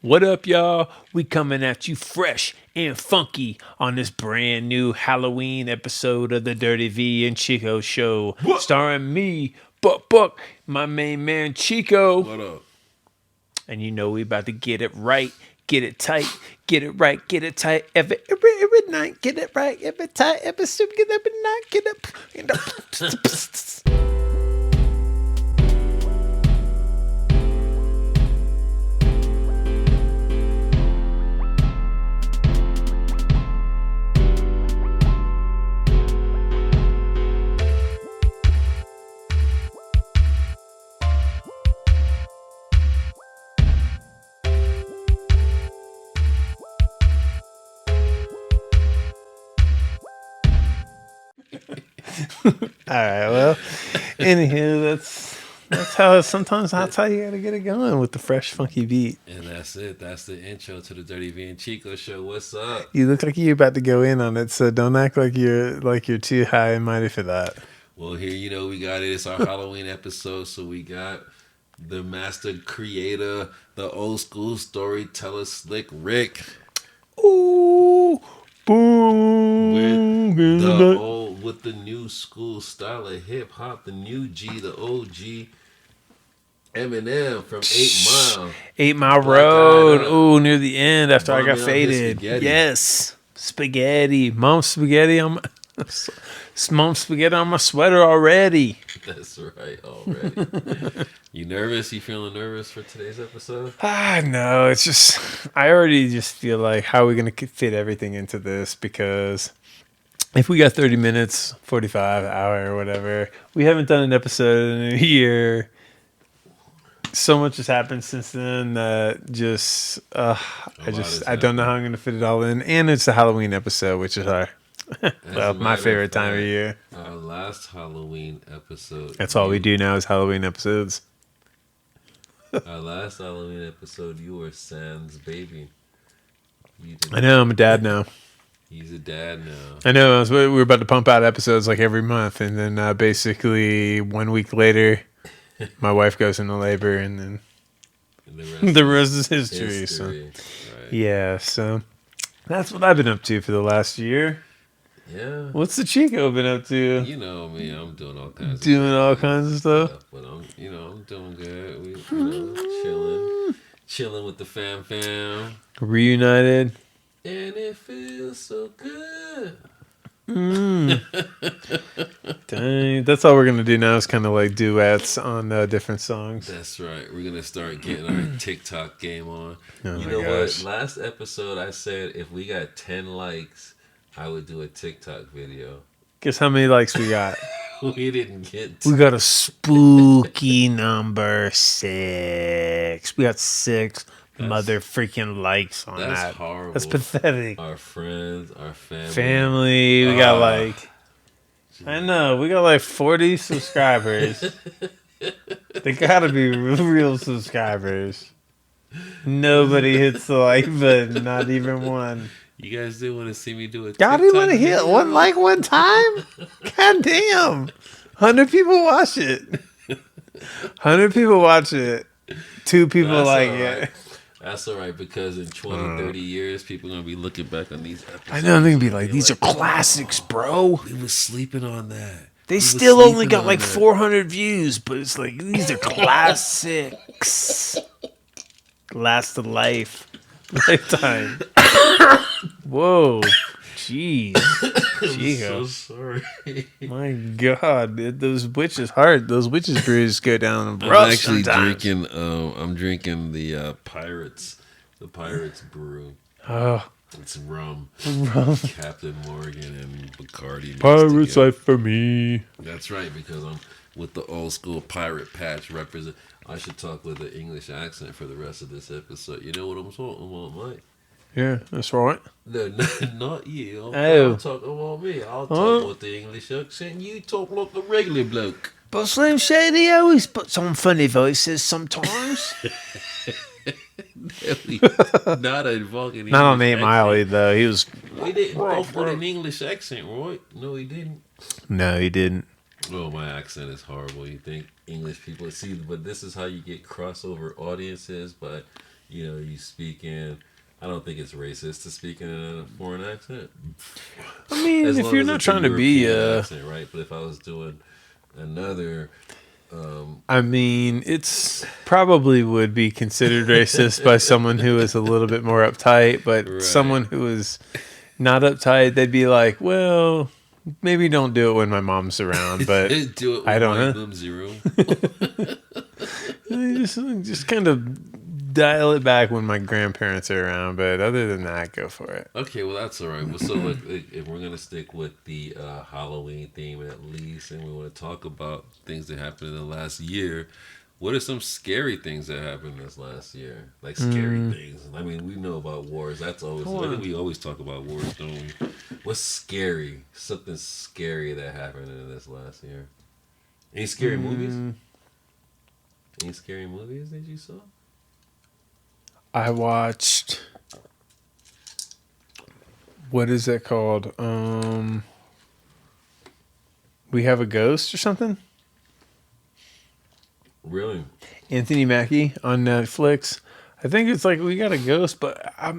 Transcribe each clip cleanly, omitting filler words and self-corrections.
What up, y'all? We coming at you fresh and funky on this brand new Halloween episode of the Dirty V and Chico Show, starring me, Buck, my main man Chico. What up? And you know we about to get it right, get it tight, get it right, get it tight every night, get it right, every tight, every stupid, get every night, get it. All right, well, anywho, that's how sometimes that's how you gotta get it going with the fresh, funky beat. And that's it. That's the intro to the DirtyV and Chico Show. What's up? You look like you're about to go in on it, so don't act like you're too high and mighty for that. Well, here we got it. It's our Halloween episode, so we got the master creator, the old school storyteller, Slick Rick, Ooh, boom! with the new school style of hip hop, the new G, the OG. Eminem from 8 Mile. 8 Mile Road. Ooh, near the end after I got faded. Spaghetti. Yes, spaghetti. Mom spaghetti on my mom spaghetti on my sweater already. That's right, already. You nervous? You feeling nervous for today's episode? No, it's just I already just feel like how are we gonna fit everything into this, because if we got 30 minutes, 45 hour or whatever, we haven't done an episode in a year. So much has happened since then that I don't know how I'm going to fit it all in. And it's a Halloween episode, which is my favorite time of year. Our last Halloween episode. That's all we do now is Halloween episodes. Our last Halloween episode, you were Sam's baby. I know, I'm a dad now. He's a dad now. I know. We were about to pump out episodes like every month. And then basically 1 week later, my wife goes into labor, and then the rest is history. So, right. Yeah, so that's what I've been up to for the last year. Yeah. What's the Chico been up to? You know me, I'm doing all kinds of stuff. But I'm doing good. We, chilling with the fam. Reunited. And it feels so good. Dang, that's all we're gonna do now is kind of like duets on different songs. That's right. We're gonna start getting our TikTok game on. Oh you know what? Last episode I said if we got 10 likes, I would do a TikTok video. Guess how many likes we got? We didn't get. We got a spooky number 6. We got 6 mother freaking likes on that. That's horrible. That's pathetic. Our friends, our family. We got I know, we got like 40 subscribers. They gotta be real subscribers. Nobody hits the like button, not even one. You guys do want to see me do it? Y'all didn't want to hit one like one time? God damn. 100 people watch it. 100 people watch it. 2 people it. That's all right, because in 20, 30 years, people are going to be looking back on these episodes. I know, they're going to be like, these are classics, bro. We was sleeping on that. They still only got like 400 views, but it's like, these are classics. Last of life. Lifetime. Whoa. Jeez. I'm so sorry. My God. Those witches' brews go down rough. I'm actually sometimes. drinking the Pirates brew. Oh. It's rum. Captain Morgan and Bacardi. Pirates life for me. That's right, because I'm with the old school pirate patch represent. I should talk with an English accent for the rest of this episode. You know what I'm talking about, Mike? Yeah, that's right. No, not you. Oh. I'm talking about me. I'll talk with the English accent. You talk like a regular bloke. But Slim Shady always puts on funny voices sometimes. Not a fucking English Not on 8 Mile, accent. though. He was... He didn't talk with an English accent, right? No, he didn't. No, he didn't. Oh, my accent is horrible. You think English people see, but this is how you get crossover audiences by you speak in. I don't think it's racist to speak in a foreign accent. I mean, As if long you're as not it's a trying to be European accent, right? But if I was doing another, I mean, it's probably would be considered racist by someone who is a little bit more uptight, but right, someone who is not uptight, they'd be like, well, maybe don't do it when my mom's around, but do it I with don't my know. mumsy room. Just kind of dial it back when my grandparents are around, but other than that, go for it. Okay, well that's all right. Well, so look, if we're gonna stick with the Halloween theme at least, and we want to talk about things that happened in the last year, what are some scary things that happened this last year? Like scary things. I mean, we know about wars. That's always. I think we always talk about wars, don't we? What's scary? Something scary that happened in this last year. Any scary movies? Any scary movies that you saw? I watched. What is that called? We Have a Ghost or something? Really? Anthony Mackie on Netflix. I think it's like We Got a Ghost, but I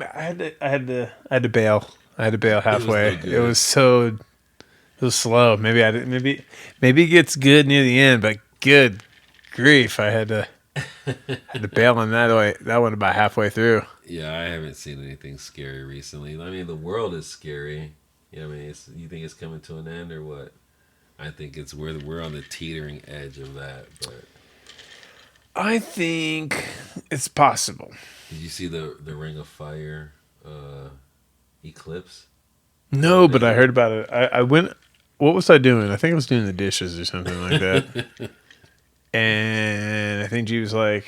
had to bail. I had to bail halfway. no good. It was slow. Maybe I didn't. Maybe it gets good near the end, but good grief, I had to bail on that one about halfway through. Yeah, I haven't seen anything scary recently. I mean, the world is scary. I mean, you think it's coming to an end or what? I think it's we're on the teetering edge of that. But I think it's possible. did you see the Ring of Fire eclipse? No, but I heard about it. I went. What was I doing? I think I was doing the dishes or something like that. And I think she was like,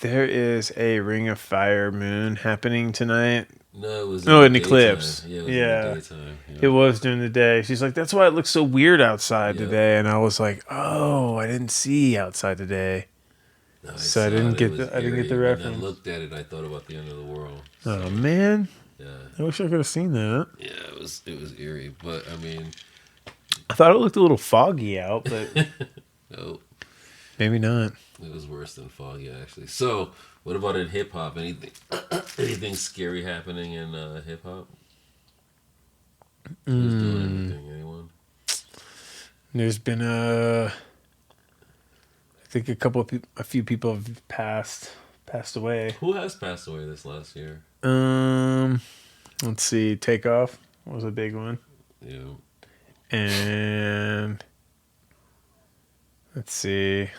"There is a Ring of Fire moon happening tonight." No, it was an eclipse. Yeah, it was Yeah. in the daytime. It was during the day. She's like, "That's why it looks so weird outside Yeah. today." And I was like, "Oh, I didn't see outside today." No, So I didn't get the When reference. I looked at it, I thought about the end of the world. Oh man, Yeah, I wish I could have seen that. yeah, it was eerie. But I mean, I thought it looked a little foggy out, but no, maybe not. it was worse than foggy actually. So, what about in hip hop? Anything scary happening in hip hop? Who's doing anything? Anyone? There's been I think a few people have passed away. Who has passed away this last year? Let's see. Takeoff was a big one, Yeah. and let's see.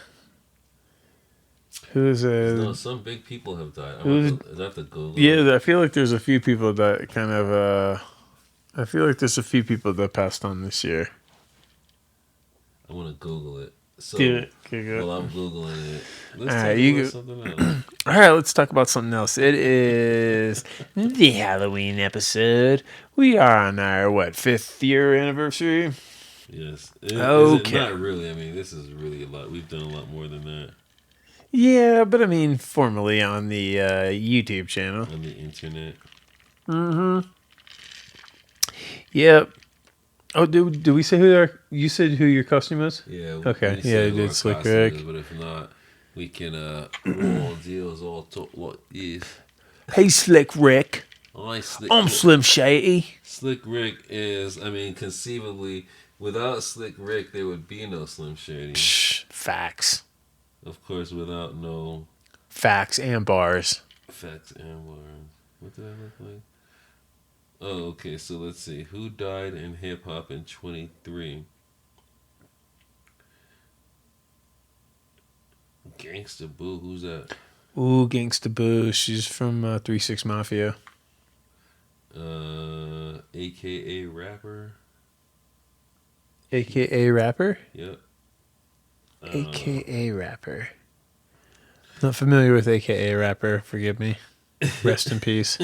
Who's No, some big people have died. I have to Google. Yeah, I feel like there's a few people that kind of. I feel like there's a few people that passed on this year. I want to Google it. So, Do it. Okay, go. while I'm Googling it, let's All talk right, you about go. something else. All right, let's talk about something else. It is the Halloween episode. We are on our 5th year anniversary. Yes. Okay. Not really. I mean, this is really a lot. We've done a lot more than that Yeah, but I mean, formally on the YouTube channel. on the internet. Yep. Oh, do we say you said who your costume is? Yeah. Okay. we say Yeah, who it our did Slick costume Rick. is, but if not, we can all deals all talk what is. Hey, Slick Rick. I'm Slim Shady. Slick Rick is. I mean, conceivably, without Slick Rick, there would be no Slim Shady. Psh, facts. Of course, without no Facts and bars. facts and words. What did I look like? Oh, okay. So let's see. Who died in hip hop in 23? Gangsta Boo. Who's that? Ooh, Gangsta Boo. She's from 3-6 Mafia. AKA rapper. AKA rapper? Yep. AKA rapper. Not familiar with AKA rapper. Forgive me. Rest in peace.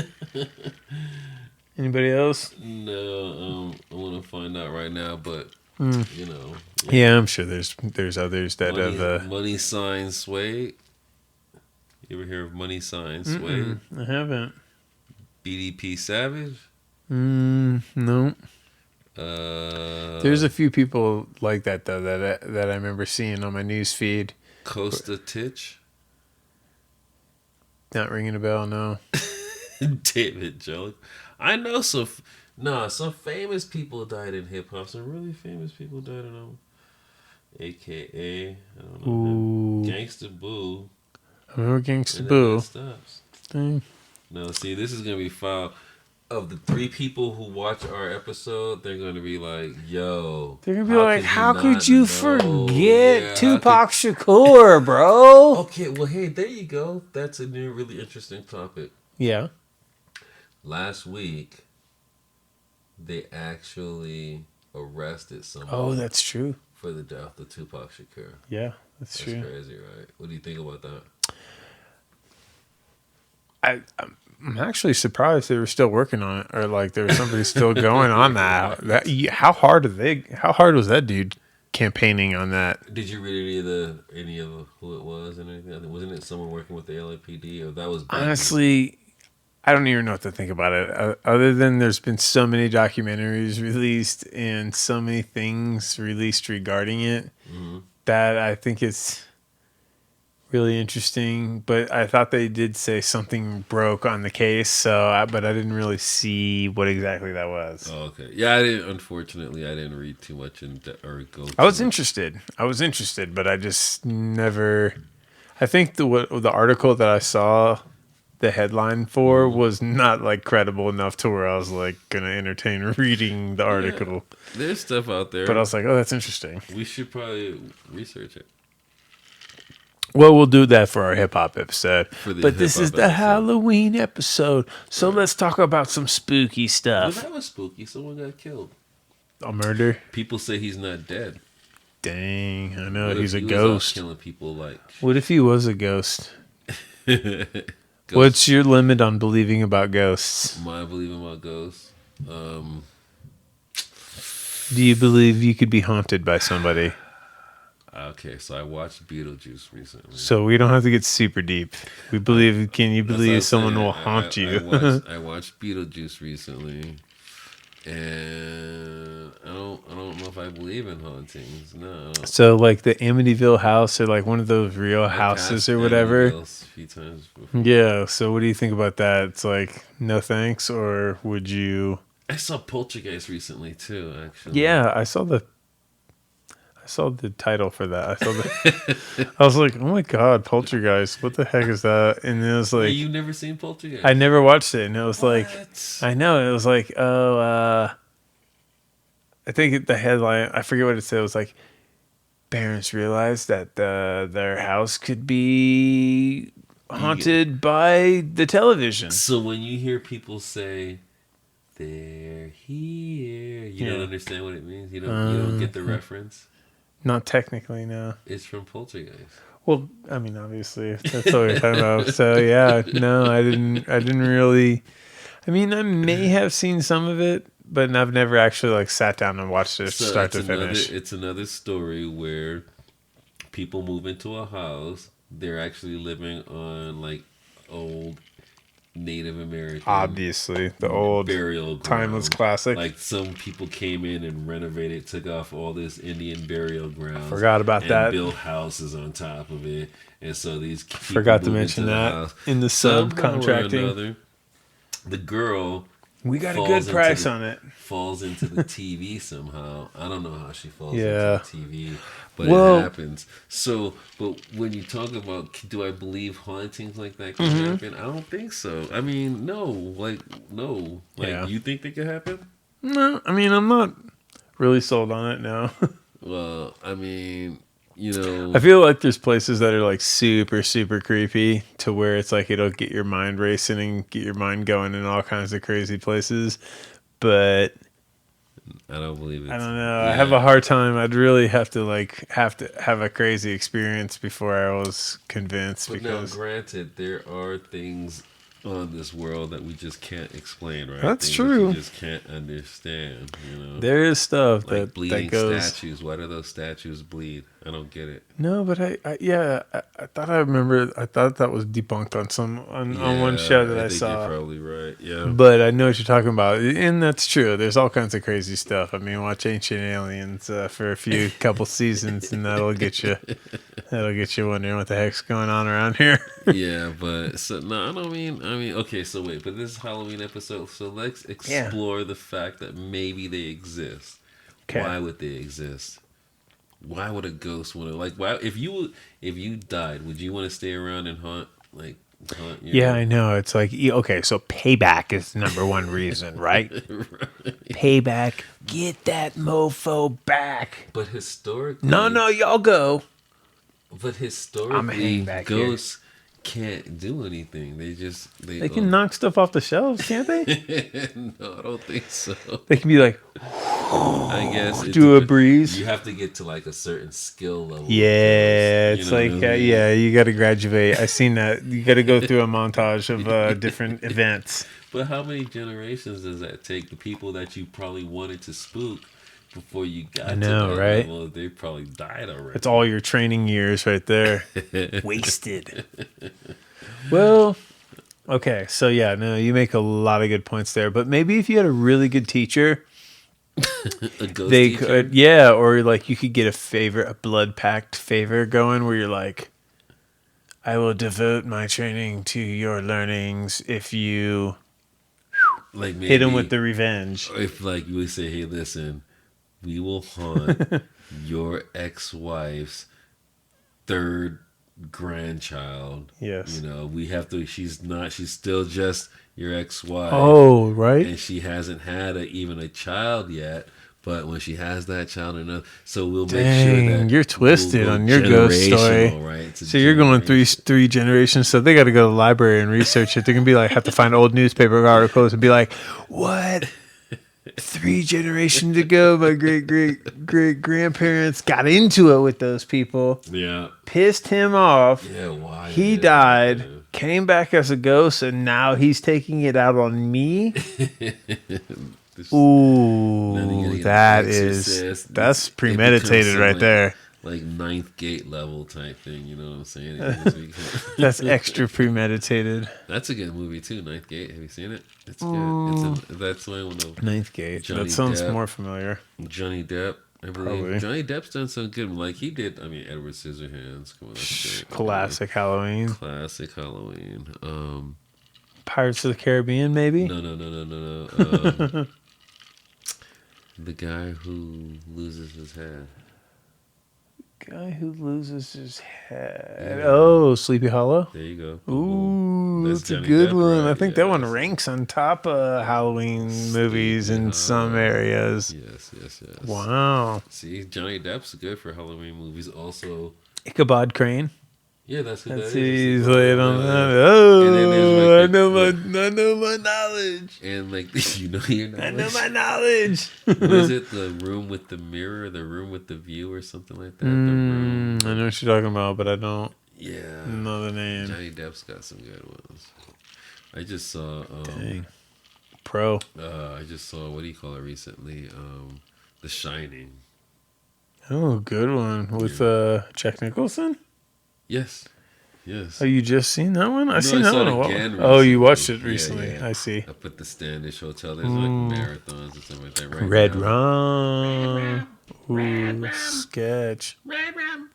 Anybody else? No, I want to find out right now, but you know. Yeah, I'm sure there's others that have. Money Sign Sway. You ever hear of Money Sign Sway? I haven't. BDP Savage. No. There's a few people like that though that I remember seeing on my news feed. Costa Titch. Not ringing a bell, no. David Jones. I know some. Some famous people died in hip hop. Some really famous people died in them. AKA, I don't know Ooh. him. Gangsta Boo. I remember Gangsta And then Boo. that stops. Dang. No, see, this is gonna be foul. Of the 3 people who watch our episode, they're gonna be like, "Yo, They're gonna be like, how could you know? forget Yeah, Tupac Shakur, bro? Okay, well, hey, there you go. That's a new, really interesting topic. Yeah. Last week, they actually arrested someone. Oh, that's true. For the death of Tupac Shakur. Yeah, that's true. That's crazy, right? What do you think about that? I'm actually surprised they were still working on it, or like there was somebody still going on that. How hard was that dude campaigning on that? Did you read any of who it was and anything? I think, wasn't it someone working with the LAPD, or that was honestly? I don't even know what to think about it. Other than there's been so many documentaries released and so many things released regarding it, that I think it's really interesting. But I thought they did say something broke on the case, but I didn't really see what exactly that was. Oh, okay. Yeah, unfortunately, I didn't read too much or go. I was interested, but I just never. I think the article that I saw the headline for was not like credible enough to where I was like gonna entertain reading the article. Yeah, there's stuff out there, but I was like, oh, that's interesting. We should probably research it. Well, we'll do that for our hip hop episode. But this is the Halloween episode, so let's talk about some spooky stuff. Well, that was spooky. Someone got killed. A murder? People say he's not dead. Dang, I know, he's a ghost. Killing people like. What if he was a ghost? What's your limit on believing about ghosts? My believing about ghosts? Do you believe you could be haunted by somebody? Okay, so I watched Beetlejuice recently. So we don't have to get super deep. We believe. Can you believe someone will haunt you? I watched Beetlejuice recently, and I don't know if I believe in hauntings. No. So like the Amityville house, or like one of those real houses or whatever. A few times before. Yeah. So what do you think about that? It's like no thanks, or would you? I saw Poltergeist recently too. Actually. Yeah, I saw the title for that. I was like, oh my god, Poltergeist! What the heck is that? And it was like, you've never seen Poltergeist? I never watched it, and it was like, I know it was like, I think the headline, I forget what it said. It was like, parents realized that their house could be haunted by the television. So when you hear people say they're here, you don't understand what it means. You don't get the reference. Not technically, no. It's from Poltergeist. Well, I mean, obviously, that's what we're talking about. So yeah, no, I didn't really. I mean, I may have seen some of it, but I've never actually like sat down and watched it start to finish. It's another story where people move into a house. They're actually living on like old Native American, obviously the old burial ground. Timeless classic. Like some people came in and renovated, took off all this Indian burial ground. Forgot about that. Built houses on top of it, and so these people forgot to mention that in the subcontracting. The girl, we got a good price on it. Falls into the TV somehow. I don't know how she falls into the TV, but it happens. So, but when you talk about, do I believe hauntings like that can happen? I don't think so. I mean, no. You think they could happen? No, I mean, I'm not really sold on it now. Well, I mean, I feel like there's places that are like super, super creepy to where it's like it'll get your mind racing and get your mind going in all kinds of crazy places. But I don't believe it. I don't know. Yeah. I have a hard time. I'd really have to have a crazy experience before I was convinced. But now, granted, there are things on this world that we just can't explain, right? That's true. You just can't understand. There is stuff like bleeding that goes. Statues. Why do those statues bleed? I don't get it. No, but I thought I remember. I thought that was debunked on one show that I think saw. you're probably right. Yeah. But I know what you're talking about, and that's true. There's all kinds of crazy stuff. I mean, watch Ancient Aliens for a couple seasons, and that'll get you wondering what the heck's going on around here. Yeah, but so no, I don't mean. Okay. So wait, but this is Halloween episode, so let's explore the fact that maybe they exist. Okay. Why would they exist? Why would a ghost want to why if you died, would you want to stay around and haunt Yeah, I know. It's like, okay, so payback is the number one reason, right? Right. Payback, get that mofo back. But historically, No, y'all go. But I'm historically, hanging back ghosts can't do anything. They can knock stuff off the shelves, can't they? No, I don't think so. They can be like, I guess do a breeze. You have to get to like a certain skill level. Yeah, First, it's like, yeah, you got to graduate. I seen that. You got to go through a montage of different events. But how many generations does that take? The people that you probably wanted to spook before you got to that right? level, they probably died already. It's all your training years right there. Wasted. Well, okay. So, yeah, no, you make a lot of good points there. But maybe if you had a really good teacher, a ghost they teacher? could, yeah, or like you could get a blood pact favor going where you're like, I will devote my training to your learnings if you like maybe, hit him with the revenge. If like you would say, hey, listen, we will haunt your ex-wife's third grandchild. Yes. You know, we have to. She's still just your ex-wife. Oh, right. And she hasn't had even a child yet. But when she has that child, so we'll make sure that you're twisted on your ghost story. Right? So you're going three generations. So they got to go to the library and research it. They're gonna be like, have to find old newspaper articles and be like, what? 3 generations ago, my great grandparents got into it with those people. Yeah. Pissed him off. Yeah. Why? He died. Yeah. Came back as a ghost, and now he's taking it out on me. Ooh, that's premeditated right there. Like ninth gate level type thing, you know what I'm saying? That's extra premeditated. That's a good movie too, Ninth Gate. Have you seen it? It's good. That's one of Ninth Gate. That sounds more familiar. Johnny Depp, I believe. Probably. Johnny Depp's done some good, like he did. I mean, Edward Scissorhands. Come on, classic Halloween. Classic Halloween. Pirates of the Caribbean, maybe. No. The guy who loses his head. Guy who loses his head. Yeah. Oh, Sleepy Hollow. There you go. Ooh, that's a good one. Right? I think that one ranks on top of Halloween movies in some areas. Yes. Wow. See, Johnny Depp's good for Halloween movies. Also, Ichabod Crane. Yeah, that's who that is. He's laid on that. Oh, I know my knowledge. And like, you know your knowledge. I know my knowledge. Was it the room with the mirror, the room with the view, or something like that? The room. I know what you're talking about, but I don't. Yeah. Know the name. Johnny Depp's got some good ones. I just saw. Dang. Pro. I just saw, what do you call it recently? The Shining. Oh, good one with Jack Nicholson. Yes. Oh, you just seen that one? I've seen that one a while. Recently. Oh, you watched it recently. Yeah. I see. Up at the Standish Hotel. There's like marathons and stuff like that. Right Red now. Rum. Red Rum. Sketch. Red Rum.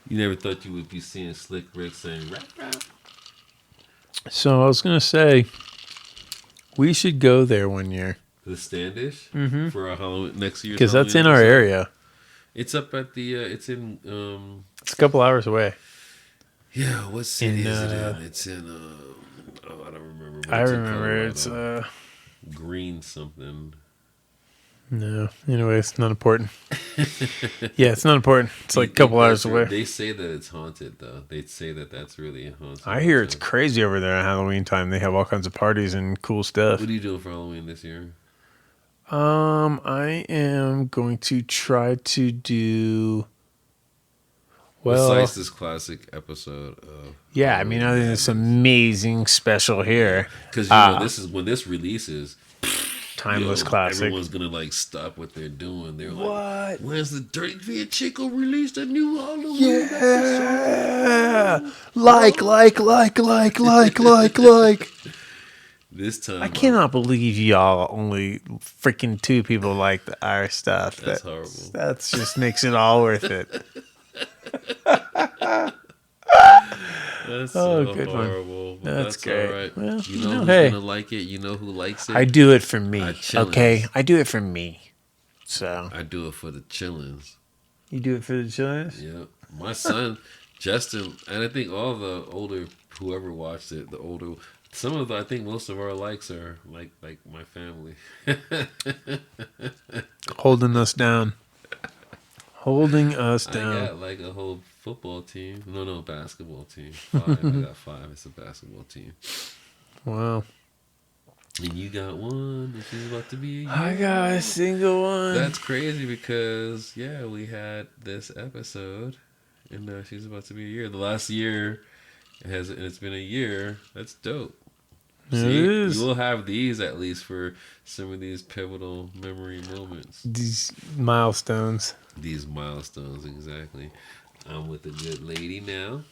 You never thought you would be seeing Slick Rick saying Red Rum? So I was going to say, we should go there one year. The Standish? For our Halloween next year? Because that's in our area. It's up at the, it's in, it's a couple hours away. Yeah, what city is it in? It's in, I don't remember. I remember. It's, Green something. No. Anyway, it's not important. Yeah, it's not important. It's like a couple hours away. They say that it's haunted, though. They say that that's really haunted. I hear it's crazy over there at Halloween time. They have all kinds of parties and cool stuff. What are you doing for Halloween this year? I am going to try to do besides this classic episode of I mean, I think it's amazing special here. Because this is when this releases. timeless classic. Everyone's gonna like stop what they're doing. They're like, What? "When's the DirtyV Chico released a new Halloween Yeah. episode?" Like. This time, I cannot believe y'all only freaking 2 people like our stuff. That's horrible. That just makes it all worth it. That's good one. horrible. But That's great. all right. Well, you know who's hey. gonna like it? You know who likes it? I do it for me. chillins. Okay? I do it for me. So. I do it for the chillins. You do it for the chillins? Yeah. My son, Justin, and I think all the older, whoever watched it, I think most of our likes are like my family. Holding us down. I got like a whole football team. No, basketball team. 5. I got 5. It's a basketball team. Wow. And you got one, and she's about to be a year. I got a single one. That's crazy because, we had this episode, and she's about to be a year. The last year, it's been a year. That's dope. It See, is. you will have these at least for some of these pivotal memory moments. These milestones. These milestones, exactly. I'm with a good lady now.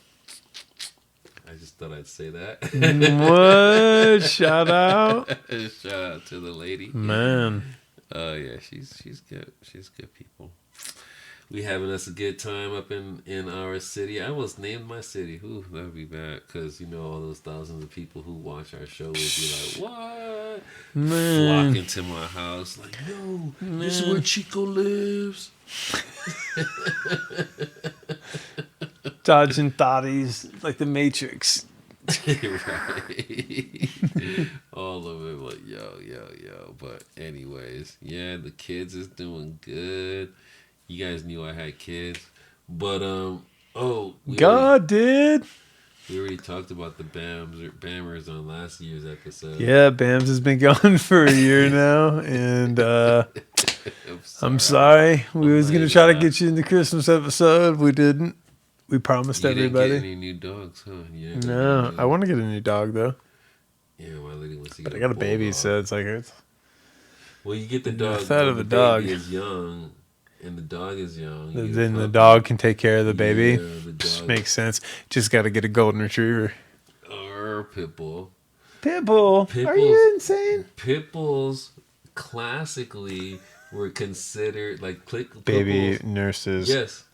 I just thought I'd say that. What? Shout out. Shout out to the lady. Man. Oh yeah, she's good. She's good people. We having us a good time up in our city. I almost named my city. Ooh, that would be bad because all those thousands of people who watch our show would be like, "What?" Man. Flocking to my house, like, "No, this is where Chico lives." Dodging thotties like the Matrix. Right. All of it, like yo. But anyways, the kids is doing good. You guys knew I had kids, but we already talked about the Bammers on last year's episode. Yeah, Bams has been going for a year now, and I'm sorry. We was gonna try to get you in the Christmas episode. We didn't. We promised everybody. Didn't get any new dogs, huh? No, I want to get a new dog though. Yeah, my lady wants to get. But I got a baby, so it's like it's. Well, you get the dog. The thought of a the dog baby is young, and the dog is young. Then the dog can take care of the baby. Yeah, the dog makes sense. Just got to get a golden retriever. Or pit bull. Pit bull? Are you insane? Pit bulls classically were considered like baby nurses. Yes.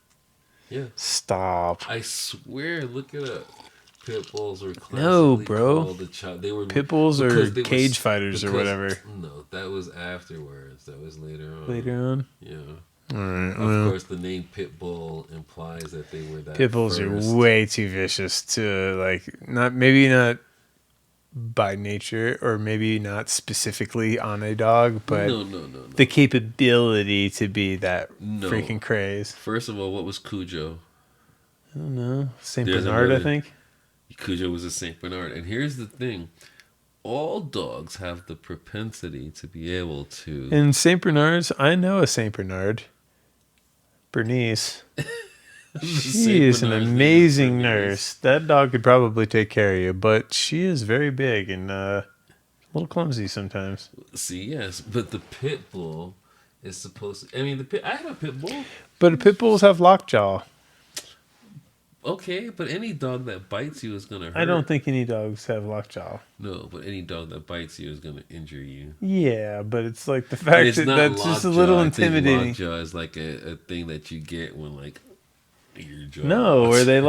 Yeah. Stop. I swear, look it up. Pit bulls were classically called the child. They were pit bulls or cage fighters or whatever. No, that was afterwards. That was later on. Later on? Yeah. All right. Of course, the name pit bull implies that they were that. Pit bulls are way too vicious to maybe not by nature or maybe not specifically on a dog, but no. The capability to be that freaking craze. First of all, what was Cujo? I don't know. Saint Bernard, I think. Cujo was a Saint Bernard, and here's the thing: all dogs have the propensity to be able to. And Saint Bernards, I know a Saint Bernard. Bernice. She is an amazing nurse. That dog could probably take care of you, but she is very big and a little clumsy sometimes. See, yes, but the pit bull is supposed to. I mean, I have a pit bull. But pit bulls have lockjaw. Okay, but any dog that bites you is going to hurt. I don't think any dogs have lockjaw. No, but any dog that bites you is going to injure you. Yeah, but it's like the fact that that's just a little intimidating. Lockjaw is like a thing that you get when your jaw. No, where they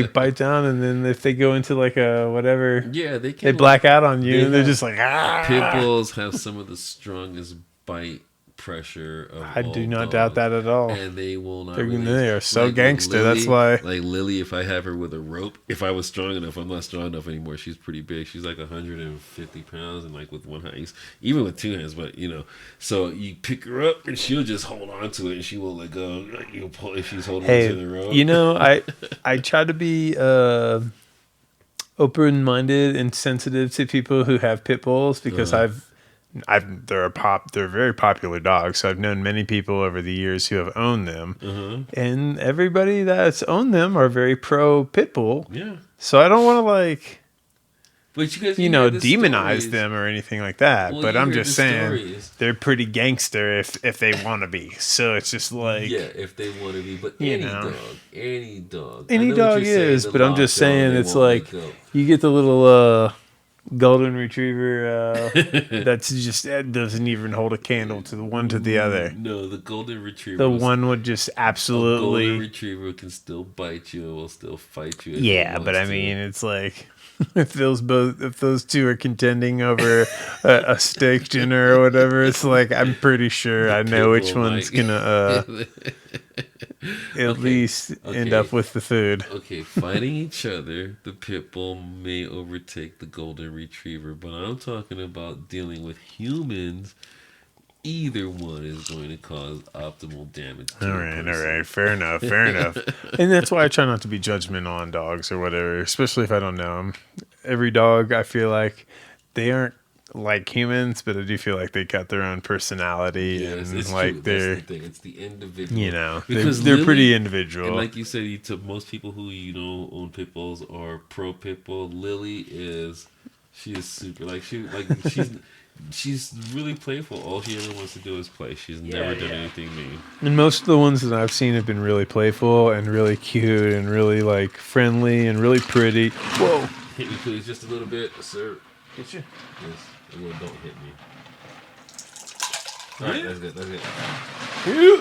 bite down and then if they go into a whatever, they black out on you and they're just like ah. Pit bulls have some of the strongest bite pressure of I do not doubt that at all. And they will not they are so gangster. Lily, that's why Lily, if I have her with a rope, if I was strong enough, I'm not strong enough anymore. She's pretty big. She's 150 pounds and with one hand, even with two hands, but so you pick her up and she'll just hold on to it and she will let go. You'll pull if she's holding onto the rope. I try to be open-minded and sensitive to people who have pit bulls because they're very popular dogs. So I've known many people over the years who have owned them, and everybody that's owned them are very pro pit bull. Yeah. So I don't want to But you guys, demonize stories. them or anything like that. Well, But you I'm hear just the saying stories. they're pretty gangster if they want to be. So it's just like, Yeah, if they want to be, but you know, any dog. I any know what dog you're saying. is. The But I'm just lockjaw, saying they it's won't let like go. you get the little golden retriever that's just doesn't even hold a candle to the one to the other. No, the golden retriever. The one would just A golden absolutely. retriever can still bite you and will still fight you if it Yeah, but wants I to. mean, it's like if those two are contending over a steak dinner or whatever, it's like I'm pretty sure The I pit know which bull one's might. gonna at Okay, least end okay, up with the food. okay. Fighting each other, the pit bull may overtake the golden retriever, but I'm talking about dealing with humans. Either one is going to cause optimal damage to All a right, person. fair enough, fair enough. And that's why I try not to be judgmental on dogs or whatever, especially if I don't know them. Every dog, I feel like they aren't like humans, but I do feel like they got their own personality Yes, and it's true. like That's the they're, thing. It's the individual. Because they're pretty Lily, individual. and like you said, to most people who own pit bulls or pro pit bull, she is super. She's really playful. All she ever wants to do is play. She's never done anything mean. And most of the ones that I've seen have been really playful and really cute and really like friendly and really pretty. Whoa. Hit me, please, just a little bit, sir. Hit you? Yes, well, don't hit me. All right, that's good. That's good. Yeah.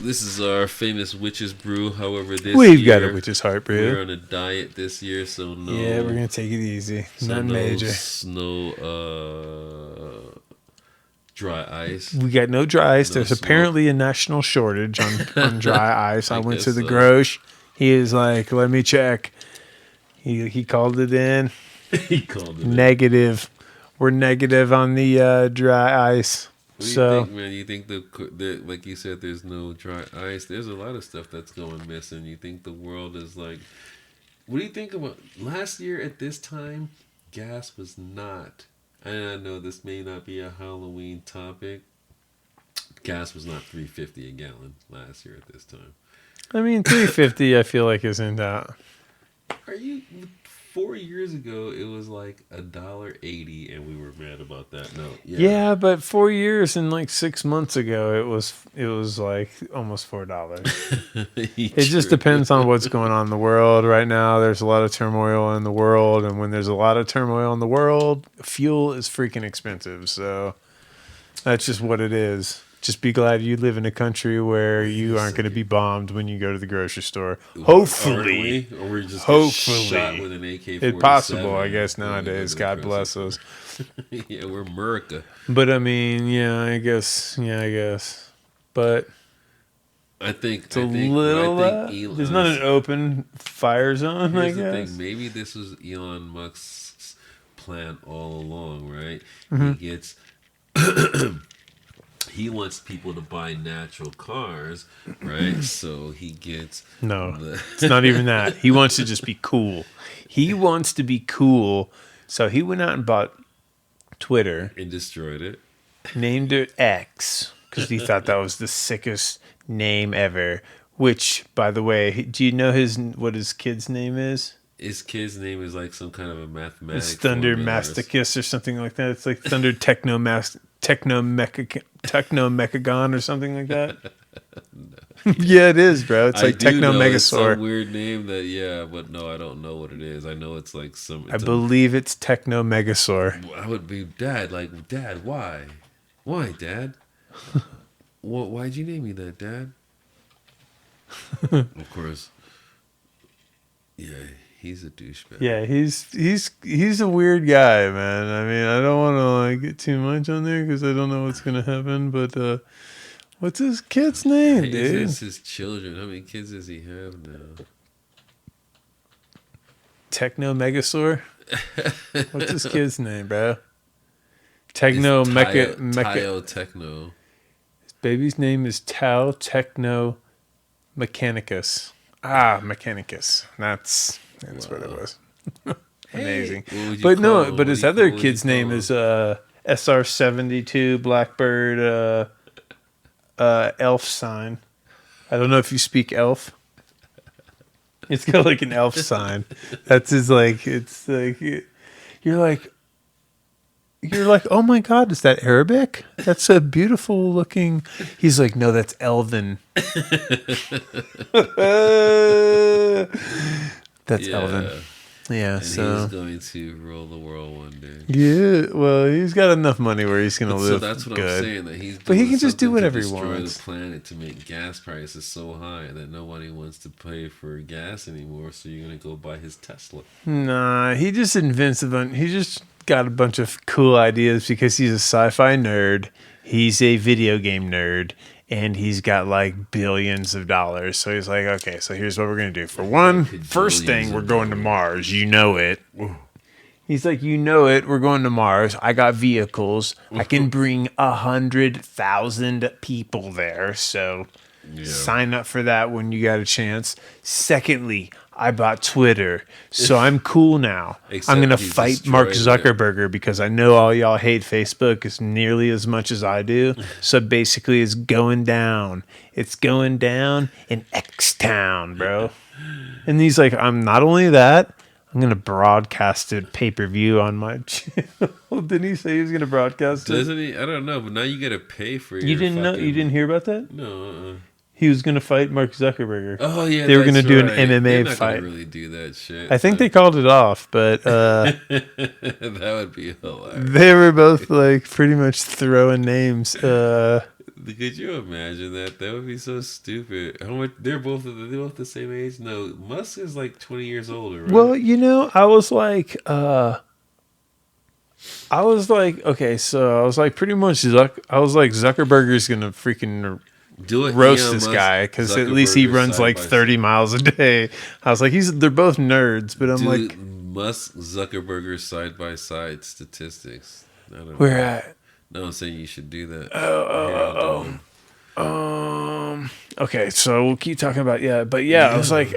This is our famous witch's brew. However, We've got a witch's heart brew. We're on a diet this year, so no. Yeah, we're gonna take it easy. So Not major. No dry ice. We got no dry ice. No There's smoke. apparently a national shortage on dry ice. I went guess to the so. grosh. He is like, let me check. He called it in. He called it. Negative. We're negative on the dry ice. What do you So think, man? You think the like you said, there's no dry ice. There's a lot of stuff that's going missing. You think the world is like? What do you think about last year at this time? Gas was not. And I know this may not be a Halloween topic. Gas was not $3.50 a gallon last year at this time. I mean, 350. I feel like isn't that. Are you? 4 years ago, it was like $1.80, and we were mad about that. No, Yeah, but 4 years and like 6 months ago, it was like almost $4. It just depends on what's going on in the world right now. There's a lot of turmoil in the world, and when there's a lot of turmoil in the world, fuel is freaking expensive. So that's just what it is. Just be glad you live in a country where you aren't going to be bombed when you go to the grocery store. Hopefully. Or we're just Hopefully. shot with an AK-47. It's possible, I guess, nowadays. God bless us. Yeah, we're America. But I mean, I guess. But I think it's a little. There's not an open fire zone. Here's I the guess. thing. Maybe this was Elon Musk's plan all along, right? Mm-hmm. He gets. He wants people to buy natural cars, right? So he gets. No, it's not even that. He wants to just be cool. He wants to be cool. So he went out and bought Twitter And destroyed it. named it X because he thought that was the sickest name ever. Which, by the way, do you know what his kid's name is? His kid's name is like some kind of a mathematics. It's Thunder Masticus or something like that. It's like Thunder Techno-Mechagon or something like that. Yeah, it is, bro. It's like Techno-Megasaur. Some weird name but no, I don't know what it is. I know it's like some. I believe it's Techno-Megasaur. I would be Dad. Why? Why, Dad? Why'd you name me that, Dad? Of course. Yeah, he's a douchebag. Yeah, he's a weird guy, man. I mean, I don't want to like get too much on there because I don't know what's gonna happen. But what's his kid's name, dude? It's his children. How many kids does he have now? Techno-Megasaur. What's his kid's name, bro? Tao Techno. His baby's name is Tau Techno Mechanicus. Mechanicus. That's what it was. Amazing. But his other kid's name is SR72 Blackbird Elf sign. I don't know if you speak elf. It's got like an elf sign. That's his like. It's like You're like, oh my God, is that Arabic? That's a beautiful looking. He's like, no, that's Elven. That's Elven. Yeah. Yeah, And so he's going to rule the world one day. yeah, well, he's got enough money where he's gonna But live so that's what good. I'm saying. That he's But he doing can just do something whatever to he destroy wants. the planet to make gas prices so high that nobody wants to pay for gas anymore. So you're gonna go buy his Tesla. Nah, he just invents a bunch. He just got a bunch of cool ideas because he's a sci-fi nerd. He's a video game nerd, and he's got like billions of dollars. So he's like, okay, so here's what we're gonna do. For one, first thing, we're going to Mars. You know it. He's like, you know it. We're going to Mars. I got vehicles. I can bring 100,000 people there. So sign up for that when you got a chance. Secondly, I bought Twitter, so I'm cool now. I'm going to fight Mark Zuckerberg because I know all y'all hate Facebook as nearly as much as I do. So basically, it's going down. It's going down in X-Town, bro. And he's like, I'm not only that, I'm going to broadcast it pay-per-view on my channel. Didn't he say he was going to broadcast it? Doesn't he? I don't know, but now you got to pay for your You didn't know? You didn't hear about that? No, He was going to fight Mark Zuckerberg. Oh, yeah, they were going to do an They're MMA not fight. Gonna really do that shit. I think they called it off, but that would be hilarious. they were both like pretty much throwing names. Could you imagine that? That would be so stupid. How much? They're both the same age. No, Musk is like 20 years older, right? Well, I was like, okay, so I was like, pretty much, I was like, Zuckerberger's gonna freaking do it, roast this guy because at least he runs like 30 miles a day. I was like, they're both nerds, but I'm like, Musk Zuckerberger side by side statistics. I don't know. Where at? No, I'm saying you should do that. Okay, so we'll keep talking about I was like,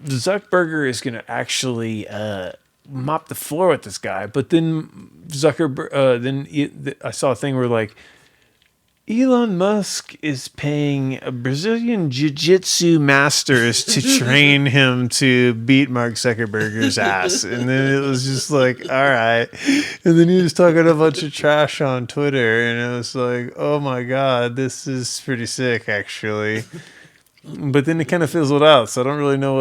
Zuckerberger is gonna actually mop the floor with this guy, but then I saw a thing where like Elon Musk is paying a Brazilian jiu-jitsu masters to train him to beat Mark Zuckerberger's ass. And then it was just like, all right. And then he was talking a bunch of trash on Twitter. And it was like, oh my God, this is pretty sick, actually. But then it kind of fizzled out. So I don't really know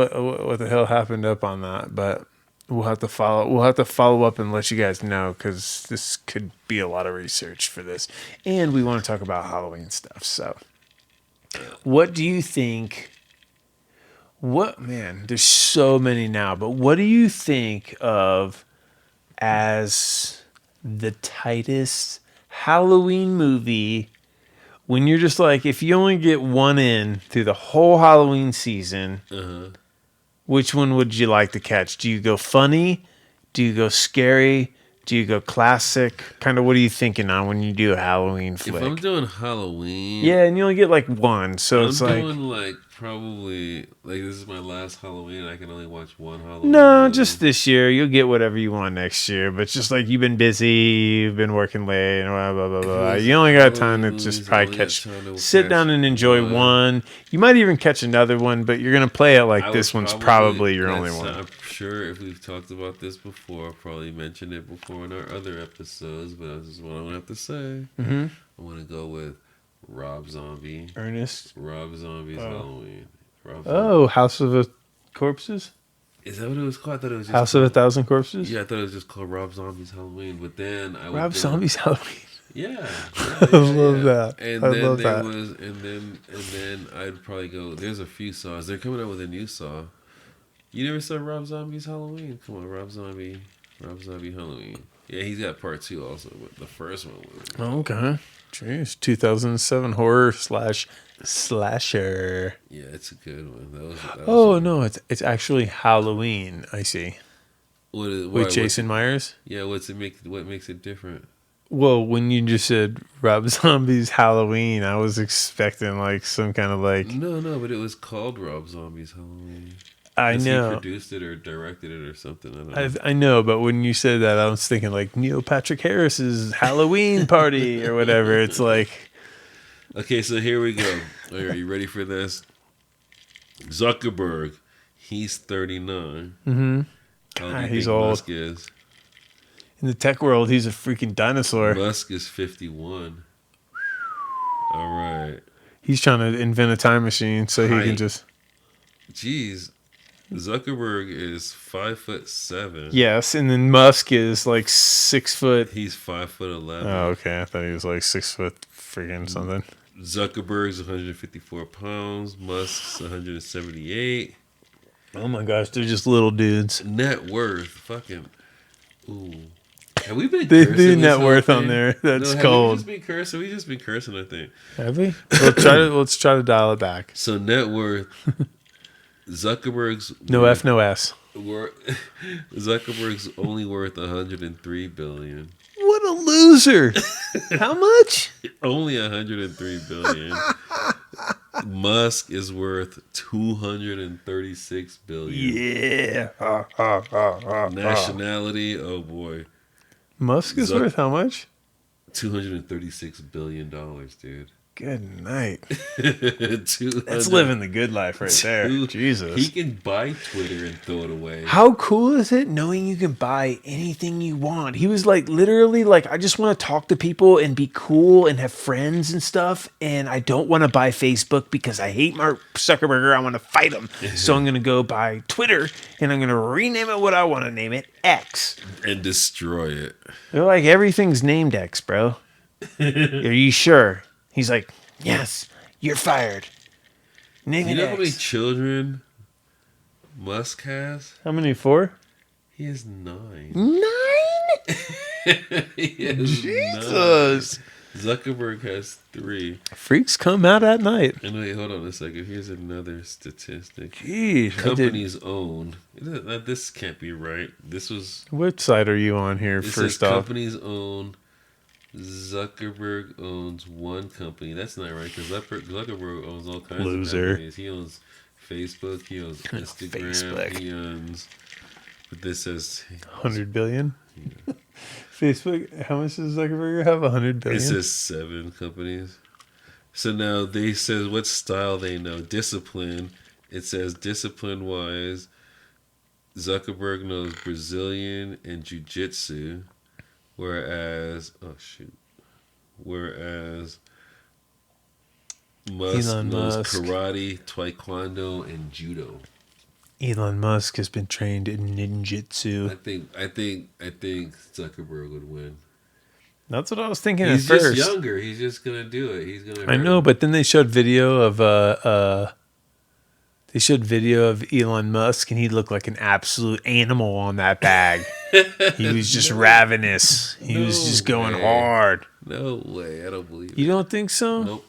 what the hell happened up on that. But we'll have to follow up and let you guys know because this could be a lot of research for this, and we want to talk about Halloween stuff. So, what do you think? There's so many now, but what do you think of as the tightest Halloween movie? When you're just like, if you only get one in through the whole Halloween season. Which one would you like to catch? Do you go funny? Do you go scary? Do you go classic? Kind of what are you thinking on when you do a Halloween flick? If I'm doing Halloween... Yeah, and you only get like one, so it's like... I'm doing like probably... Like this is my last Halloween. I can only watch one Halloween. No, just this year. You'll get whatever you want next year. But just like you've been busy, you've been working late, and blah, blah, blah, blah. You only got time to just probably sit down and enjoy one. You might even catch another one, but you're going to play it like this one's probably your only one. I'm sure if we've talked about this before, I've probably mentioned it before in our other episodes, but this is what I'm going to have to say. Mm-hmm. I want to go with Rob Zombie. Rob Zombie's Halloween. House of Corpses? Is that what it was called? I thought it was just House of 1,000 Corpses? Yeah, I thought it was just called Rob Zombie's Halloween. But then Rob Zombie's Halloween. Yeah. I love that. And I then love there that. was and then I'd probably go, there's a few Saws. They're coming out with a new Saw. You never saw Rob Zombie's Halloween? Come on, Rob Zombie Halloween. Yeah, he's got part 2 also, but the first one was... Okay. Jeez, 2007 horror slasher. Yeah, it's a good one. No, it's actually Halloween. I see. With Jason Myers. Yeah, what makes it different? Well, when you just said Rob Zombie's Halloween, I was expecting like some kind of like. No, but it was called Rob Zombie's Halloween. I know. He produced it or directed it or something. I don't know. I know, but when you said that, I was thinking like Neil Patrick Harris's Halloween party or whatever. It's like. Okay, so here we go. Are you ready for this? Zuckerberg, he's 39. Mm-hmm. How do you he's think old. Musk is? In the tech world, he's a freaking dinosaur. Musk is 51. All right. He's trying to invent a time machine so he can just... Jeez. Zuckerberg is 5'7". Yes, and then Musk is like 6 foot. He's 5'11". Oh, okay. I thought he was like 6 foot freaking something. Zuckerberg's 154 pounds. Musk's 178. Oh my gosh, they're just little dudes. Net worth, fucking. Ooh. Have we been They cursing do this net whole worth thing? on there. That's no, cold. Have we just been cursing? We just been cursing, I think. Have we? Let's try to dial it back. So net worth. Zuckerberg's No F, no S. Zuckerberg's only worth 103 billion. What a loser! How much? Only 103 billion. Musk is worth 236 billion. Yeah. Nationality, oh boy. Musk is worth how much? $236 billion, dude. Good night. 200 That's living the good life right there. Jesus. He can buy Twitter and throw it away. How cool is it knowing you can buy anything you want? He was like, literally, like, I just want to talk to people and be cool and have friends and stuff. And I don't want to buy Facebook because I hate Mark Zuckerberg. I want to fight him. So I'm going to go buy Twitter and I'm going to rename it what I want to name it, X. And destroy it. They're like, everything's named X, bro. Are you sure? He's like, yes, you're fired. Name it You know X. how many children Musk has? How many? 4? He has 9. 9? He has Jesus. 9. Zuckerberg has 3. Freaks come out at night. And wait, hold on a second. Here's another statistic. Jeez. Companies own. This can't be right. This was. What side are you on here, This first says off? companies own. Zuckerberg owns one company. That's not right because Zuckerberg owns all kinds Loser. of companies. He owns Facebook. He owns Instagram. Facebook. He owns. But this says 100 billion? Yeah. Facebook, how much does Zuckerberg have? 100 billion? It says 7 companies. So now they says what style they know. Discipline. It says discipline-wise, Zuckerberg knows Brazilian and jiu-jitsu. Whereas Musk Elon knows Musk. karate, taekwondo, and judo. Elon Musk has been trained in ninjutsu. I think Zuckerberg would win. That's what I was thinking He's at just first. younger. He's just gonna do it. He's gonna. I know, but then they showed video of Elon Musk, and he looked like an absolute animal on that bag. He was just ravenous. He was just going hard. No way. I don't believe it. You don't think so? Nope.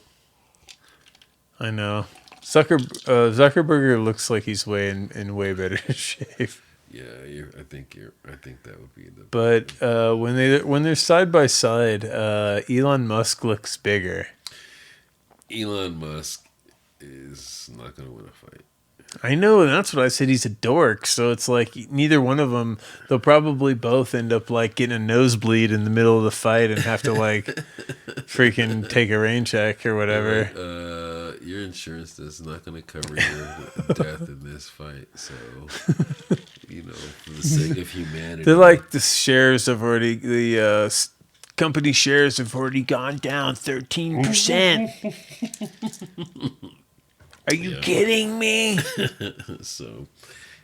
I know. Zuckerberg looks like he's in way better shape. Yeah, I think that would be the. But when they're side by side, Elon Musk looks bigger. Elon Musk is not going to win a fight. I know, and that's what I said. He's a dork. So it's like neither one of them. They'll probably both end up like getting a nosebleed in the middle of the fight and have to like freaking take a rain check or whatever. Your insurance is not going to cover your death in this fight. So, for the sake of humanity, They're like the company shares have already gone down 13%. Are you kidding me? So,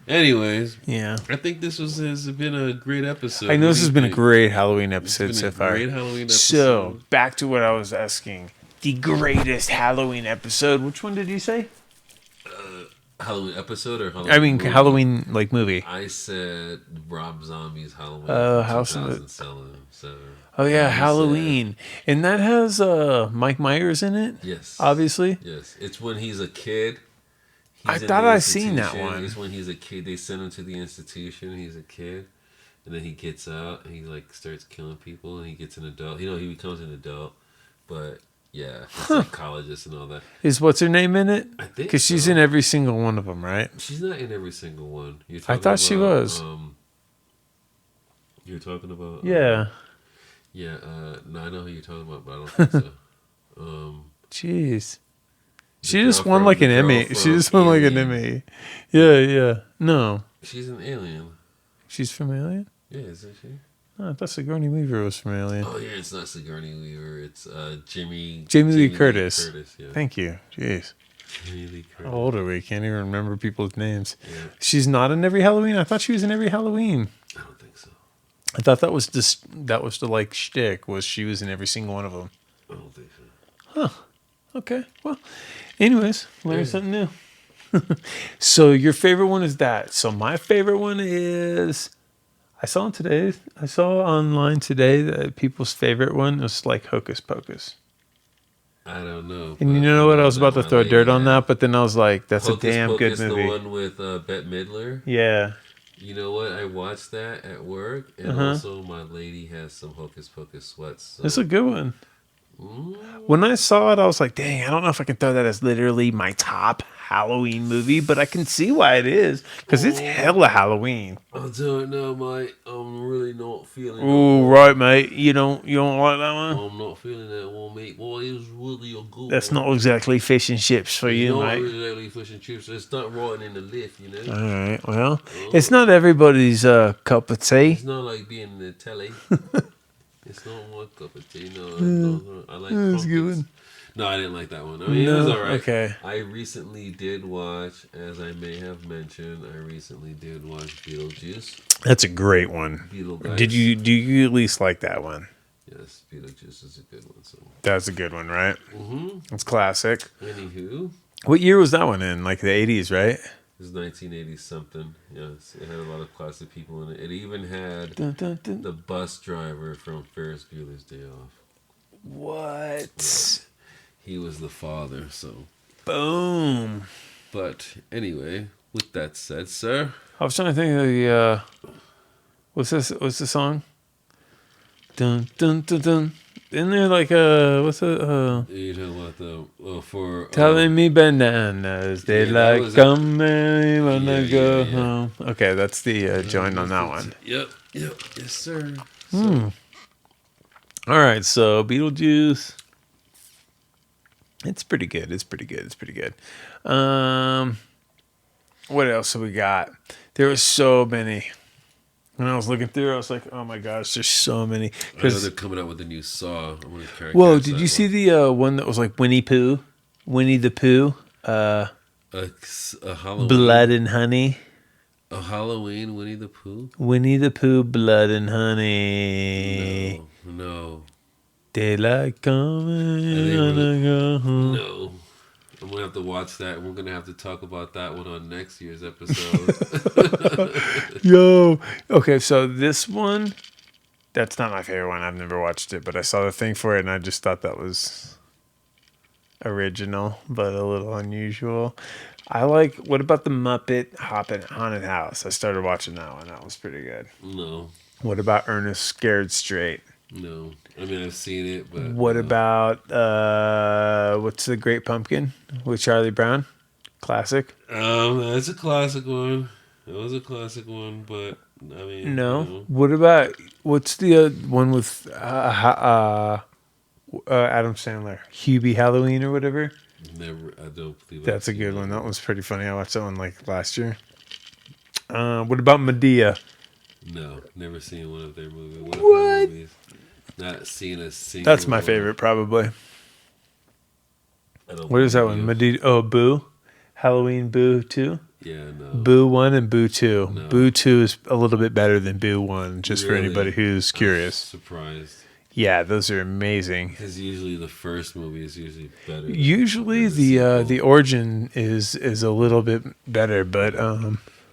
anyways, Yeah. I think this has been a great episode. I know this has been a great Halloween episode so far. Great Halloween episode. So, back to what I was asking. The greatest Halloween episode. Which one did you say? Halloween episode or Halloween? I mean, movie? Halloween like movie. I said Rob Zombie's Halloween. House of it. 2007. Oh yeah, I Halloween, and that has Mike Myers in it. Yes. Obviously. Yes, it's when he's a kid. I in thought the I seen that institution. one. It's when he's a kid. They send him to the institution. He's a kid, and then he gets out and he like starts killing people. And he gets an adult. He becomes an adult, but yeah, he's a psychologist and all that. Is what's her name in it? I think Because she's so. in every single one of them, right? She's not in every single one. I thought she was. You're talking about. Yeah. Yeah. No, I know who you're talking about, but I don't think so. Jeez. She The just girl won from- like an the girl Emmy. from She just won like an Alien. Emmy. Yeah, yeah. No. She's an alien. She's from Alien? Yeah, isn't she? Oh, I thought Sigourney Weaver was from Alien. Oh yeah, it's not Sigourney Weaver. It's Jamie Lee Curtis. Yeah. Thank you. Jeez. Jamie Lee Curtis. How old are we? Can't even remember people's names. Yeah. She's not in every Halloween. I thought she was in every Halloween. I don't think so. I thought that was the like shtick, was she was in every single one of them. I don't think so. Okay. Well, anyways, learn something new. So your favorite one is that. So my favorite one is, I saw online today that people's favorite one was like Hocus Pocus. I don't know. And you know what? I was about to throw dirt on that, but then I was like, that's Hocus a damn Pocus, good movie. The one with Bette Midler. Yeah. You know what? I watched that at work, and also my lady has some Hocus Pocus sweats. So. It's a good one. When I saw it, I was like, dang, I don't know if I can throw that as literally my top Halloween movie, but I can see why it is, because it's hella Halloween. I don't know, mate. I'm really not feeling it. Ooh, right, mate. You don't like that one? I'm not feeling that one, mate. Boy, it was really a good That's one. not exactly fish and chips for you, Not mate. exactly fish and chips. It's not rotting in the lift, you know? All right, well, it's not everybody's cup of tea. It's not like being in the telly. It's not my cup of tea. No, I like pumpkins. No, I didn't like that one. I mean, it was all right. Okay. I recently did watch, as I may have mentioned, Beetlejuice. That's a great one. Beetlejuice. Do you at least like that one? Yes, Beetlejuice is a good one. So. That's a good one, right? Mm-hmm. It's classic. Anywho. What year was that one in? Like the 80s, right? It was 1980 something. Yes, it had a lot of classic people in it. It even had the bus driver from Ferris Bueller's Day Off. What? Yeah. He was the father, so. Boom. But anyway, with that said, sir. I was trying to think of the, what's the song? Dun, dun, dun, dun. Isn't there like what's the, You talking about for... telling me bananas, they like come and wanna go home. Okay, that's the joint on that one. Yep, yes sir. All right, so Beetlejuice. It's pretty good. What else have we got? There was so many. When I was looking through, I was like, "Oh my gosh, there's so many." I know they're coming out with a new Saw. I'm gonna carry. Whoa! Did you see the one that was like Winnie the Pooh? A Halloween. Blood and Honey. A Halloween Winnie the Pooh. Winnie the Pooh, Blood and Honey. No. Daylight coming, gonna go home. No. I'm going to have to watch that. We're going to have to talk about that one on next year's episode. Yo. Okay, so this one, that's not my favorite one. I've never watched it, but I saw the thing for it, and I just thought that was original, but a little unusual. I like, what about the Muppet Haunted House? I started watching that one. That was pretty good. No. What about Ernest Scared Straight? No. I mean, I've seen it, but... What about, what's The Great Pumpkin with Charlie Brown? Classic? That's a classic one. It was a classic one, but, I mean... No. You know. What about, what's the one with Adam Sandler? Hubie Halloween or whatever? Never, I don't believe That's a good one. That was pretty funny. I watched that one like last year. What about Medea? No, never seen one of their movies. One What? Of their movies. Not seen a single. That's my favorite, probably. What is that one? Medea? Oh, Boo. Halloween Boo 2? Yeah, no. Boo 1 and Boo 2. No. Boo 2 is a little bit better than Boo 1, just Really? for anybody who's curious. I'm surprised. Yeah, those are amazing. Because usually the first movie is usually better. Usually the origin is a little bit better, but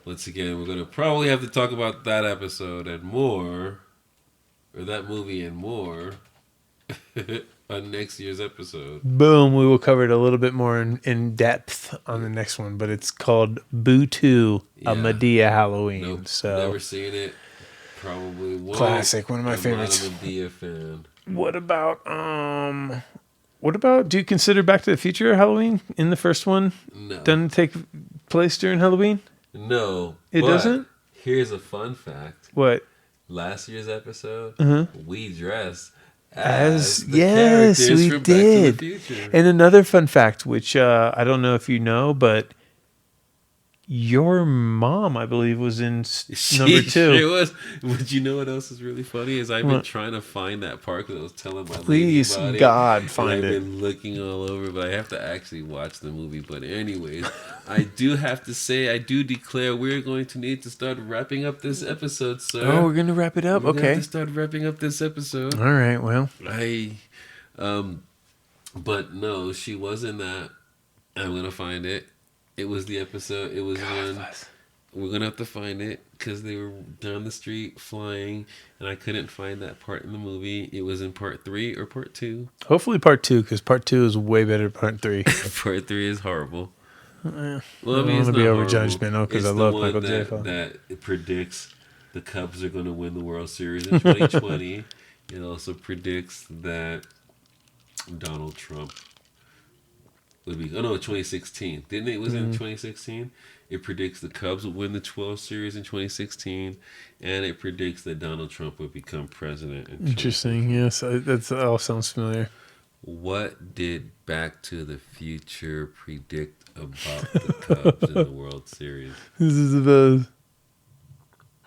once again, we're gonna probably have to talk about that episode and more, or that movie and more, on next year's episode. Boom, we will cover it a little bit more in depth on the next one, but it's called Boo 2, a Medea Halloween. Nope, so never seen it. Probably won't. Classic, one of my favorites. I'm not a Medea fan. What about do you consider Back to the Future Halloween in the first one? No. Doesn't it take place during Halloween? No. It doesn't? Here's a fun fact. What? Last year's episode, we dressed as the yes, characters we from did. Back to the Future. And another fun fact, which I don't know if you know, but Your mom, I believe, was in She number 2. sure was. But you know what else is really funny is I've been What? trying to find that part because I was telling my Please, lady about God, it. find and I've it. been looking all over, but I have to actually watch the movie. But anyways, I do have to say, I do declare we're going to need to start wrapping up this episode, sir. Oh, we're gonna wrap it up. We're gonna Okay. have to start wrapping up this episode. All right. Well. But no, she wasn't that. I'm gonna find it. It was the episode. It was when we're gonna have to find it because they were down the street flying, and I couldn't find that part in the movie. It was in part 3 or part 2. Hopefully part 2, because part 2 is way better than part 3. Part 3 is horrible. Well, I mean, I don't it's want to not be over horrible. judgmental because I It's the love one Michael J. that, Fox. that it predicts the Cubs are going to win the World Series in 2020. It also predicts that Donald Trump would be. Oh no, 2016. Didn't it? Was it in 2016? It predicts the Cubs would win the 12th series in 2016, and it predicts that Donald Trump would become president. Interesting. Yes, that all sounds familiar. What did Back to the Future predict about the Cubs in the World Series? This is the best.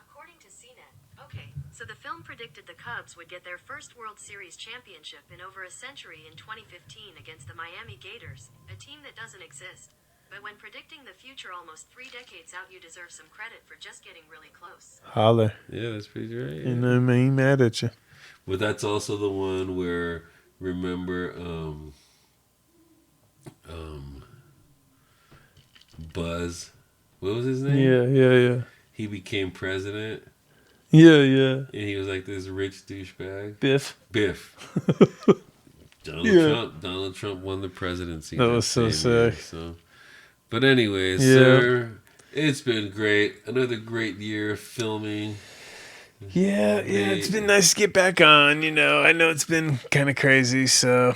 According to CNET, okay, so the film predicted the Cubs would get their first World Series championship in over a century in 2015 against the Miami Gators, a team that doesn't exist. But when predicting the future almost 3 decades out, you deserve some credit for just getting really close. Holler. Yeah, that's pretty right. And I ain't mad at you. But that's also the one where, remember, Buzz, what was his name? Yeah. He became president, Yeah. and he was like this rich douchebag. Biff. Donald Trump won the presidency. That was so same year, sick. so. But anyways, Yeah. sir, it's been great. Another great year of filming. Yeah, it's been nice to get back on, I know it's been kind of crazy, so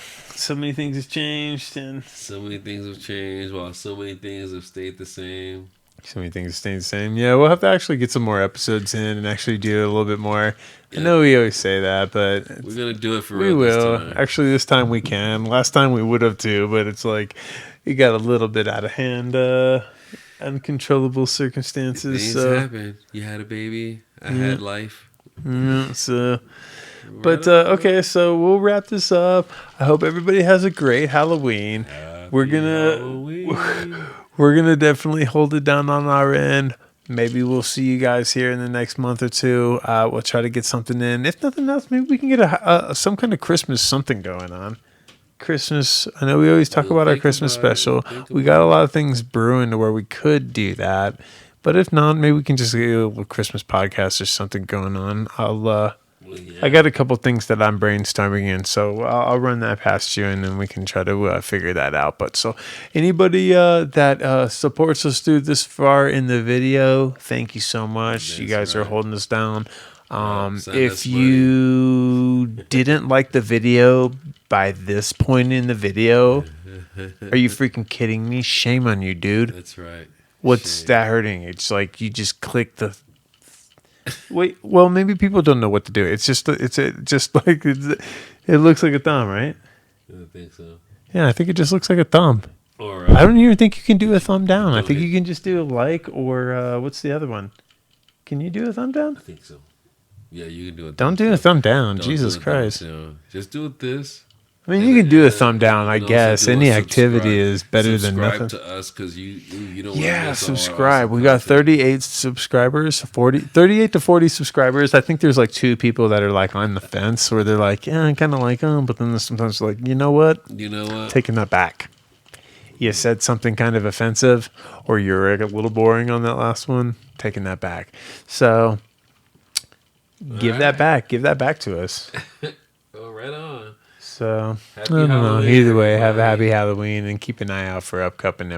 many things have changed, and So many things have changed while so many things have stayed the same. so many things stay the same. Yeah, we'll have to actually get some more episodes in and actually do a little bit more. I know we always say that, but We're going to do it for we real will. this time. Actually, this time we can. Last time we would have too, but it's like it got a little bit out of hand, uncontrollable circumstances. Things So, happen. You had a baby. I had life. yeah, so. But okay, so we'll wrap this up. I hope everybody has a great Halloween. We're gonna definitely hold it down on our end. Maybe we'll see you guys here in the next month or two. We'll try to get something in. If nothing else, maybe we can get some kind of Christmas something going on. Christmas. I know we always talk about our Christmas special. We got a lot of things brewing to where we could do that. But if not, maybe we can just get a Christmas podcast or something going on. I got a couple things that I'm brainstorming in, so I'll run that past you, and then we can try to figure that out. But so anybody that supports us through this far in the video, thank you so much. You guys are holding us down. If you didn't like the video by this point in the video, are you freaking kidding me? Shame on you, dude. That's right. What's that hurting? It's like you just click the. Wait, well, maybe people don't know what to do. It looks like a thumb, right? I think so. Yeah, I think it just looks like a thumb. Or I don't even think you can do a thumb down. I think you can just do a like or what's the other one? Can you do a thumb down? I think so. Yeah, you can do it. Don't do a thumb down. Jesus Christ. Just do it this. I mean, you can do a thumb down, I And also guess. do a Any activity is better than subscribe nothing. to us because you don't want to Yeah, miss all our subscribe. awesome We got content. 38 subscribers, 38 to 40 subscribers. I think there's like 2 people that are like on the fence where they're like, yeah, I kind of like them. But then there's sometimes like, you know what? You know what? Taking that back. You said something kind of offensive or you're a little boring on that last one. Taking that back. So give that back. Give that back to us. Oh, right on. So Happy I don't know. Halloween, Either way, have a everybody. happy Halloween and keep an eye out for upcoming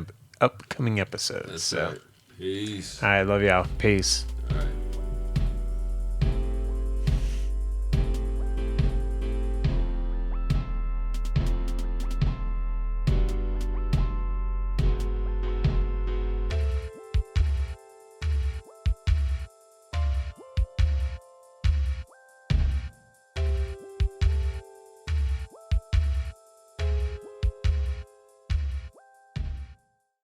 episodes. That's So right. Peace. all right, love y'all. Peace.